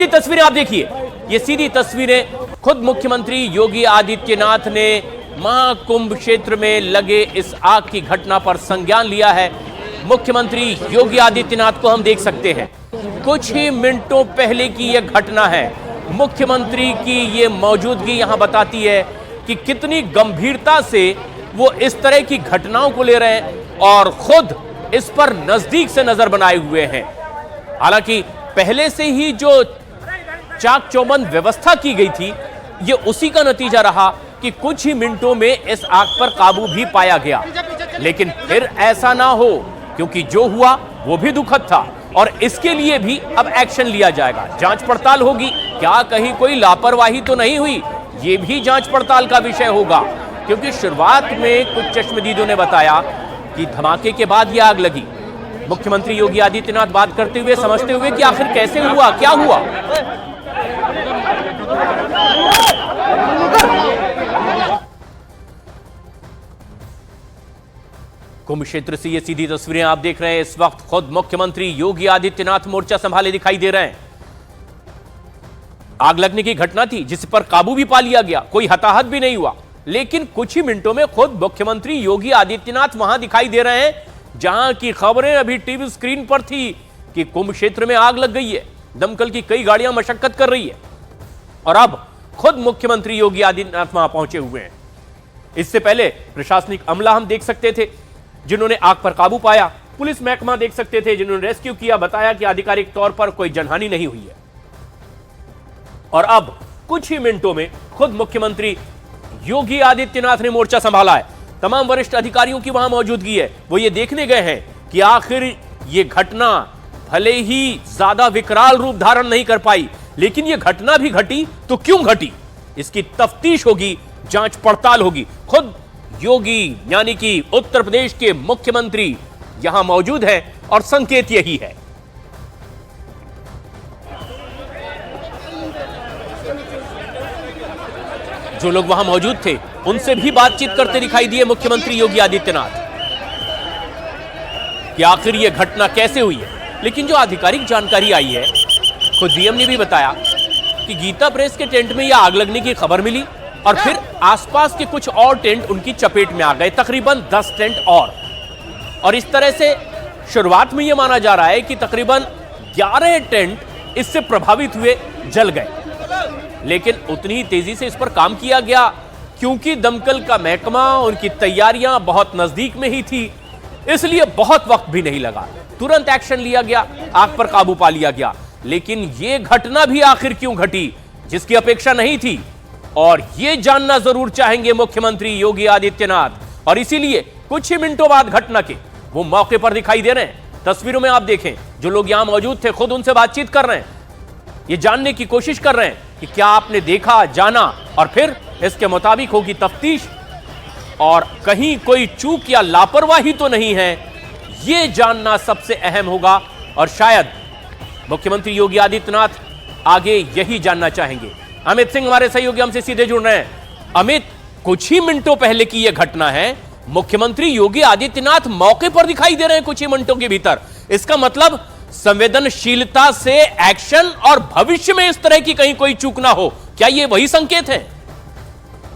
तस्वीरें आप देखिए, ये सीधी तस्वीरें खुद मुख्यमंत्री योगी आदित्यनाथ ने महाकुंभ क्षेत्र में लगे इस आग की घटना पर संज्ञान लिया है। मुख्यमंत्री योगी आदित्यनाथ को हम देख सकते हैं, कुछ ही मिनटों पहले की यह घटना है। मुख्यमंत्री की यह मौजूदगी यहां बताती है कि कितनी गंभीरता से वो इस तरह की घटनाओं को ले रहे हैं और खुद इस पर नजदीक से नजर बनाए हुए हैं। हालांकि पहले से ही जो चाक चौबंद व्यवस्था की गई थी, ये उसी का नतीजा रहा कि कुछ ही मिनटों में इस आग पर काबू भी पाया गया। लेकिन फिर ऐसा ना हो, क्योंकि जो हुआ वो भी दुखद था और इसके लिए भी अब एक्शन लिया जाएगा, जांच पड़ताल होगी। क्या कहीं कोई लापरवाही तो नहीं हुई, ये भी जांच पड़ताल का विषय होगा। क्योंकि शुरुआत में कुछ चश्मदीदों ने बताया कि धमाके के बाद यह आग लगी। मुख्यमंत्री योगी आदित्यनाथ बात करते हुए समझते हुए कि आखिर कैसे हुआ, क्या हुआ। कुंभ क्षेत्र से ये सीधी तस्वीरें आप देख रहे हैं। इस वक्त खुद मुख्यमंत्री योगी आदित्यनाथ मोर्चा संभाले दिखाई दे रहे हैं। आग लगने की घटना थी जिस पर काबू भी पा लिया गया, कोई हताहत भी नहीं हुआ। लेकिन कुछ ही मिनटों में खुद मुख्यमंत्री योगी आदित्यनाथ वहां दिखाई दे रहे हैं जहां की खबरें अभी टीवी स्क्रीन पर थी कि कुंभ क्षेत्र में आग लग गई है, दमकल की कई गाड़ियां मशक्कत कर रही है और अब खुद मुख्यमंत्री योगी आदित्यनाथ वहां पहुंचे हुए हैं। इससे पहले प्रशासनिक अमला हम देख सकते थे जिन्होंने आग पर काबू पाया, पुलिस महकमा देख सकते थे जिन्होंने रेस्क्यू किया, बताया कि आधिकारिक तौर पर कोई जनहानि नहीं हुई है। और अब कुछ ही मिनटों में खुद मुख्यमंत्री योगी आदित्यनाथ ने मोर्चा संभाला है। तमाम वरिष्ठ अधिकारियों की वहां मौजूदगी है। वो ये देखने गए हैं कि आखिर ये घटना भले ही ज्यादा विकराल रूप धारण नहीं कर पाई, लेकिन ये घटना भी घटी तो क्यों घटी, इसकी तफ्तीश होगी, जांच पड़ताल होगी। खुद योगी यानी कि उत्तर प्रदेश के मुख्यमंत्री यहां मौजूद हैं और संकेत यही है। जो लोग वहां मौजूद थे उनसे भी बातचीत करते दिखाई दिए मुख्यमंत्री योगी आदित्यनाथ कि आखिर यह घटना कैसे हुई है। लेकिन जो आधिकारिक जानकारी आई है, खुद डीएम ने भी बताया कि गीता प्रेस के टेंट में यह आग लगने की खबर मिली और फिर आसपास के कुछ और टेंट उनकी चपेट में आ गए, तकरीबन 10 टेंट और इस तरह से शुरुआत में यह माना जा रहा है कि तकरीबन 11 टेंट इससे प्रभावित हुए, जल गए। लेकिन उतनी ही तेजी से इस पर काम किया गया क्योंकि दमकल का महकमा, उनकी तैयारियां बहुत नजदीक में ही थी, इसलिए बहुत वक्त भी नहीं लगा, तुरंत एक्शन लिया गया, आग पर काबू पा लिया गया। लेकिन यह घटना भी आखिर क्यों घटी, जिसकी अपेक्षा नहीं थी, और यह जानना जरूर चाहेंगे मुख्यमंत्री योगी आदित्यनाथ। और इसीलिए कुछ ही मिनटों बाद घटना के वो मौके पर दिखाई दे रहे हैं। तस्वीरों में आप देखें, जो लोग यहां मौजूद थे खुद उनसे बातचीत कर रहे हैं, ये जानने की कोशिश कर रहे हैं कि क्या आपने देखा, जाना, और फिर इसके मुताबिक होगी तफ्तीश और कहीं कोई चूक या लापरवाही तो नहीं है, यह जानना सबसे अहम होगा। और शायद मुख्यमंत्री योगी आदित्यनाथ आगे यही जानना चाहेंगे। अमित सिंह हमारे सहयोगी हमसे सीधे जुड़ रहे हैं। अमित, कुछ ही मिनटों पहले की यह घटना है, मुख्यमंत्री योगी आदित्यनाथ मौके पर दिखाई दे रहे हैं कुछ ही मिनटों के भीतर। इसका मतलब संवेदनशीलता से एक्शन और भविष्य में इस तरह की कहीं कोई चूक ना हो, क्या ये वही संकेत है?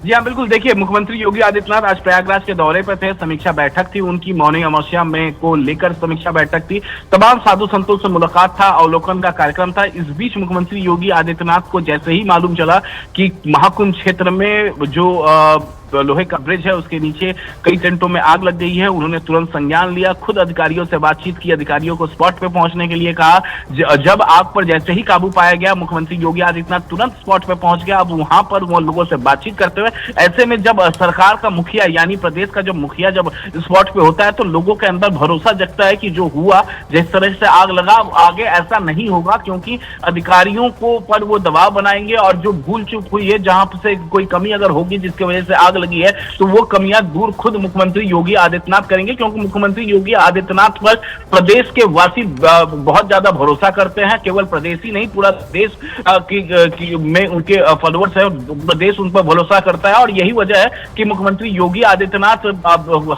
जी हाँ, बिल्कुल। देखिए, मुख्यमंत्री योगी आदित्यनाथ आज प्रयागराज के दौरे पर थे, समीक्षा बैठक थी उनकी, मौनी अमावस्या में को लेकर समीक्षा बैठक थी, तमाम साधु संतों से मुलाकात था, अवलोकन का कार्यक्रम था। इस बीच मुख्यमंत्री योगी आदित्यनाथ को जैसे ही मालूम चला कि महाकुंभ क्षेत्र में जो लोहे का ब्रिज है उसके नीचे कई टेंटों में आग लग गई है, उन्होंने तुरंत संज्ञान लिया, खुद अधिकारियों से बातचीत की, अधिकारियों को स्पॉट पे पहुंचने के लिए कहा। जब आग पर जैसे ही काबू पाया गया, मुख्यमंत्री योगी आदित्यनाथ तुरंत स्पॉट पे पहुंच गया। अब वहां पर वो लोगों से बातचीत करते हुए, ऐसे में जब सरकार का मुखिया यानी प्रदेश का जब मुखिया जब स्पॉट पे होता है तो लोगों के अंदर भरोसा जगता है कि जो हुआ, जिस तरह से आग लगा, आगे ऐसा नहीं होगा, क्योंकि अधिकारियों को पर वो दबाव बनाएंगे और जो भूल चूक हुई है, जहां से कोई कमी अगर होगी जिसकी वजह से आग लगी है तो वो कमियां दूर खुद मुख्यमंत्री योगी आदित्यनाथ करेंगे, क्योंकि मुख्यमंत्री योगी आदित्यनाथ पर प्रदेश के वासी बहुत ज्यादा भरोसा करते हैं। केवल प्रदेश ही नहीं, पूरा देश में उनके फॉलोअर्स है, प्रदेश उन पर भरोसा करता है। और यही वजह है कि मुख्यमंत्री योगी आदित्यनाथ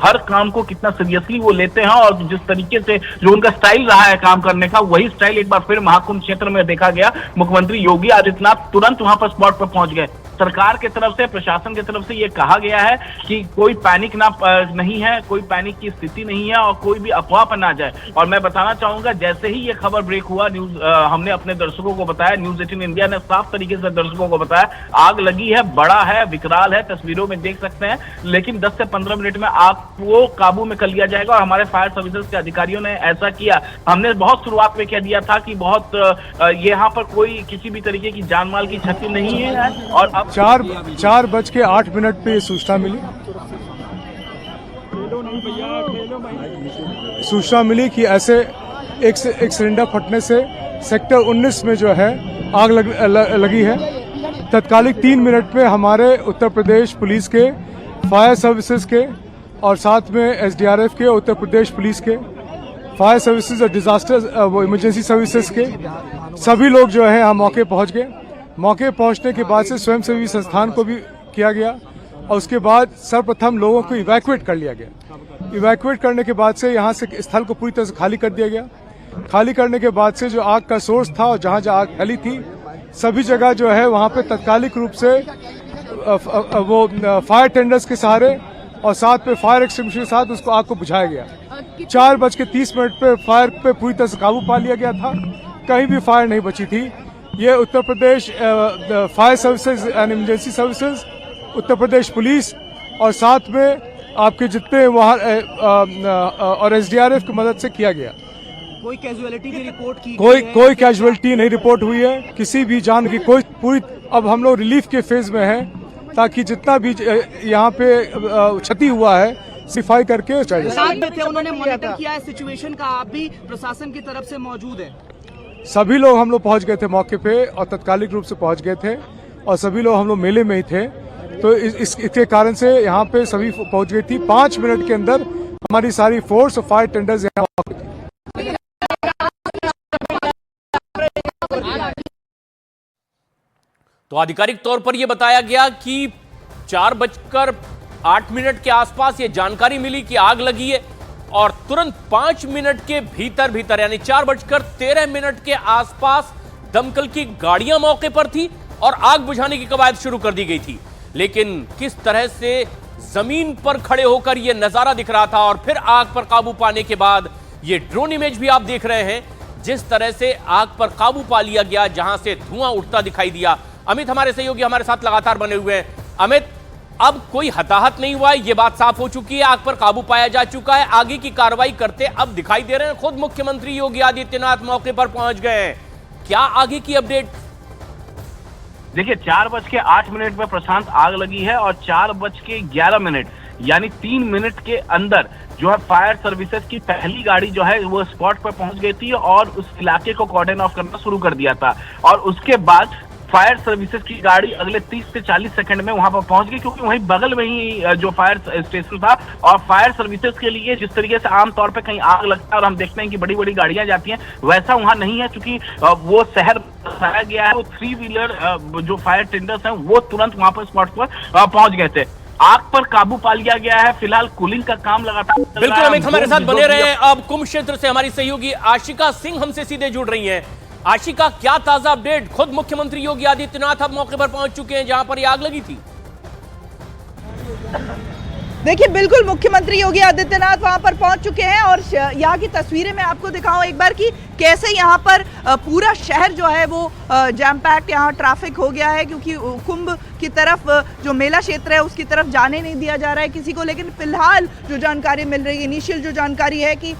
हर काम को कितना सीरियसली वो लेते हैं, और जिस तरीके से जो उनका स्टाइल रहा है काम करने का, वही स्टाइल एक बार फिर महाकुंभ क्षेत्र में देखा गया। मुख्यमंत्री योगी आदित्यनाथ तुरंत वहां पर स्पॉट पर पहुंच गए। सरकार की तरफ से, प्रशासन की तरफ से ये कहा गया है कि कोई पैनिक नहीं है, कोई पैनिक की स्थिति नहीं है और कोई भी अफवाह पर ना जाए। और मैं बताना चाहूंगा, जैसे ही ये खबर ब्रेक हुआ, हमने अपने दर्शकों को बताया, न्यूज 18 इंडिया ने साफ तरीके से दर्शकों को बताया आग लगी है, बड़ा है, विकराल है, तस्वीरों में देख सकते हैं, लेकिन 10 से 15 मिनट में आग को काबू में कर लिया जाएगा। और हमारे फायर सर्विसेज के अधिकारियों ने ऐसा किया। हमने बहुत शुरुआत में कह दिया था कि बहुत यहाँ पर कोई किसी भी तरीके की जान माल की क्षति नहीं है। और अब 4:08 पे ये सूचना मिली कि ऐसे एक सिलेंडर फटने से सेक्टर 19 में जो है आग लगी है। तत्कालिक 3 मिनट में हमारे उत्तर प्रदेश पुलिस के, फायर सर्विसेज के और साथ में एसडीआरएफ के, उत्तर प्रदेश पुलिस के, फायर सर्विसेज और डिजास्टर वो इमरजेंसी सर्विसेज के सभी लोग जो है हम मौके पहुंच गए। मौके पहुंचने के बाद से स्वयंसेवी संस्थान को भी किया गया और उसके बाद सर्वप्रथम लोगों को इवैक्यूएट कर लिया गया। इवैक्यूएट करने के बाद से यहाँ से स्थल को पूरी तरह से खाली कर दिया गया। खाली करने के बाद से जो आग का सोर्स था और जहाँ जहाँ आग फैली थी, सभी जगह जो है वहाँ पे तत्कालिक रूप से वो फायर टेंडर्स के सहारे और साथ में फायर एक्सटिंग्विशर के साथ उसको आग को बुझाया गया। 4:30 पे फायर पे पूरी तरह से काबू पा लिया गया था, कहीं भी फायर नहीं बची थी। ये Uttar Pradesh fire services and emergency services, Uttar Pradesh police और साथ में आपके जितने वहाँ और एसडीआरएफ की मदद से किया गया। कोई कैजुअलिटी की रिपोर्ट की कोई कैजुअलिटी नहीं रिपोर्ट हुई है, किसी भी जान की कोई पूरी। अब हम लोग रिलीफ के फेज में हैं ताकि जितना भी यहाँ पे क्षति हुआ है सिफाई करके थे। उन्होंने मॉनिटर किया है सिचुएशन का, आप भी प्रशासन की तरफ से मौजूद है? सभी लोग हम लोग पहुंच गए थे मौके पे और तत्कालिक रूप से पहुंच गए थे और सभी लोग हम लोग मेले में ही थे, तो इसके कारण से यहाँ पे सभी पहुंच गई थी। 5 मिनट के अंदर हमारी सारी फोर्स और फायर टेंडर्स यहाँ थी। तो आधिकारिक तौर पर यह बताया गया कि 4:08 के आसपास यह जानकारी मिली कि आग लगी है और तुरंत 5 मिनट के भीतर यानी 4:13 के आसपास दमकल की गाड़ियां मौके पर थी और आग बुझाने की कवायद शुरू कर दी गई थी। लेकिन किस तरह से जमीन पर खड़े होकर यह नजारा दिख रहा था और फिर आग पर काबू पाने के बाद यह ड्रोन इमेज भी आप देख रहे हैं, जिस तरह से आग पर काबू पा लिया गया, जहां से धुआं उठता दिखाई दिया। अमित हमारे सहयोगी हमारे साथ लगातार बने हुए हैं। अमित, अब कोई हताहत नहीं हुआ है, ये बात साफ हो चुकी है, आग पर काबू पाया जा चुका है। आगे की कार्रवाई करते अब दिखाई दे रहे हैं, खुद मुख्यमंत्री योगी आदित्यनाथ मौके पर पहुंच गए हैं। क्या आगे की अपडेट? देखिए, 4:08 पे प्रशांत आग लगी है और 4:11 यानी 3 मिनट के अंदर जो है फायर सर्विसेज की पहली गाड़ी जो है वो स्पॉट पर पहुंच गई थी और उस इलाके को कॉर्डन ऑफ करना शुरू कर दिया था। और उसके बाद फायर सर्विसेज की गाड़ी अगले 30 से 40 सेकंड में वहां पर पहुंच गई, क्योंकि वहीं बगल में ही जो फायर स्टेशन था। और फायर सर्विसेज के लिए जिस तरीके से आमतौर पे कहीं आग लगता है और हम देखते हैं कि बड़ी बड़ी गाड़ियां जाती हैं, वैसा वहां नहीं है, क्योंकि वो शहर बसाया गया है। वो 3 व्हीलर जो फायर टेंडर्स हैं वो तुरंत वहां पर स्पॉट पर पहुंच गए थे। आग पर काबू पा लिया गया है। फिलहाल कूलिंग का काम लगातार बिल्कुल अमित हमारे साथ बने रहे। अब कुंभ क्षेत्र से हमारी सहयोगी आशिका सिंह हमसे सीधे जुड़ रही हैं। आशिका, क्या ताजा अपडेट? खुद मुख्यमंत्री योगी आदित्यनाथ अब मौके पर पहुंच चुके हैं जहां पर ये आग लगी थी। देखिए, बिल्कुल मुख्यमंत्री योगी आदित्यनाथ वहां पर पहुंच चुके हैं और यहाँ की तस्वीरें मैं आपको दिखाऊं एक बार कि कैसे यहाँ पर पूरा शहर जो है वो जैम पैक्ड यहाँ ट्रैफिक हो गया है, क्योंकि कुंभ की तरफ जो मेला क्षेत्र है उसकी तरफ जाने नहीं दिया जा रहा है किसी को। लेकिन फिलहाल जो जानकारी मिल रही है, इनिशियल जो जानकारी है कि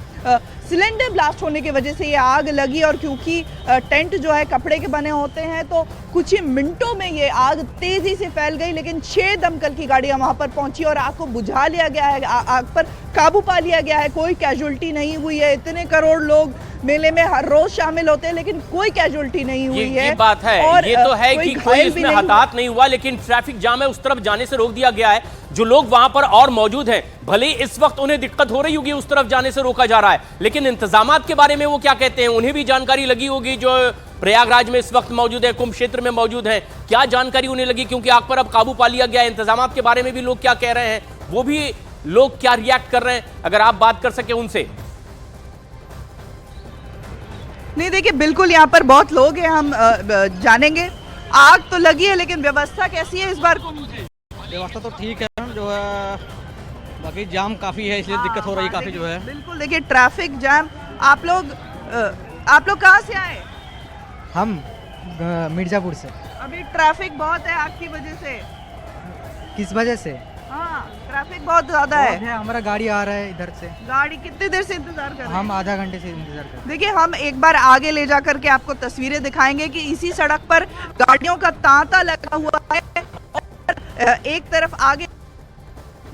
सिलेंडर ब्लास्ट होने की वजह से ये आग लगी और क्योंकि टेंट जो है कपड़े के बने होते हैं तो कुछ ही मिनटों में ये आग तेजी से फैल गई। लेकिन 6 दमकल की गाड़ियां वहां पर पहुंची और आग को बुझा लिया गया है, आग पर काबू पा लिया गया है। कोई कैजुअलिटी नहीं हुई है। इतने करोड़ लोग मेले में हर रोज शामिल होते हैं लेकिन कोई कैजुअलिटी नहीं हुई है। ये बात है, और ये तो है कि कोई इसमें हताहत नहीं हुआ, लेकिन ट्रैफिक जाम है उस तरफ जाने से रोक दिया गया है। जो लोग वहां पर और मौजूद हैं, भले ही इस वक्त उन्हें दिक्कत हो रही होगी, उस तरफ जाने से रोका जा रहा है, लेकिन इंतजामात के बारे में वो क्या कहते हैं? उन्हें भी जानकारी लगी होगी जो प्रयागराज में इस वक्त मौजूद है, कुंभ क्षेत्र में मौजूद हैं। क्या जानकारी उन्हें लगी? क्योंकि आग पर अब काबू पा लिया गया है। इंतजामात के बारे में भी लोग क्या कह रहे हैं, वो भी लोग क्या रिएक्ट कर रहे हैं, अगर आप बात कर सके उनसे। नहीं देखिए, बिल्कुल यहाँ पर बहुत लोग हैं, हम जानेंगे। आग तो लगी है, लेकिन व्यवस्था कैसी है इस बार को? व्यवस्था तो ठीक है, जो है बाकी जाम काफ़ी है, इसलिए दिक्कत हो रही है काफ़ी जो है। बिल्कुल देखिए, ट्रैफिक जाम। आप लोग कहाँ से आए? हम मिर्ज़ापुर से। अभी ट्रैफिक बहुत है आग की वजह से। किस वजह से? हाँ, ट्रैफिक बहुत ज्यादा है। हमारा गाड़ी आ रहा है इधर से। गाड़ी कितनी देर से इंतजार कर रहे हैं? हम आधा घंटे से इंतजार कर रहे हैं। देखिए, हम एक बार आगे ले जाकर के आपको तस्वीरें दिखाएंगे कि इसी सड़क पर गाड़ियों का तांता लगा हुआ है और एक तरफ आगे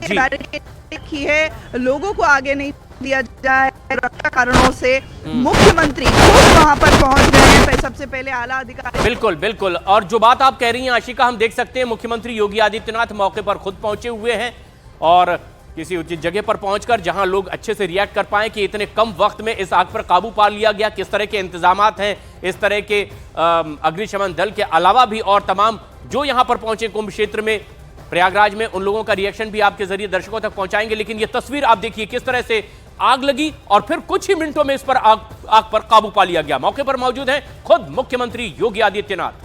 बैरिकेड रखी है, लोगों को आगे नहीं दिया जाए सुरक्षा कारणों से। मुख्यमंत्री खुद वहां पर पहुंच गए हैं, सबसे पहले आला अधिकारी। बिल्कुल बिल्कुल, और जो बात आप कह रही हैं आशिका, हम देख सकते हैं मुख्यमंत्री योगी आदित्यनाथ मौके पर खुद पहुंचे हुए हैं और किसी उचित जगह पर पहुंचकर जहां लोग अच्छे से रिएक्ट कर पाए कि इतने कम वक्त में इस आग पर काबू पा लिया गया, किस तरह के इंतजामात हैं, इस तरह के अग्निशमन दल के अलावा भी और तमाम जो यहां पर पहुंचे कुंभ क्षेत्र में, प्रयागराज में, उन लोगों का रिएक्शन भी आपके जरिए दर्शकों तक पहुंचाएंगे। लेकिन ये तस्वीर आप देखिए किस तरह से आग लगी और फिर कुछ ही मिनटों में इस पर आग पर काबू पा लिया गया। मौके पर मौजूद हैं खुद मुख्यमंत्री योगी आदित्यनाथ।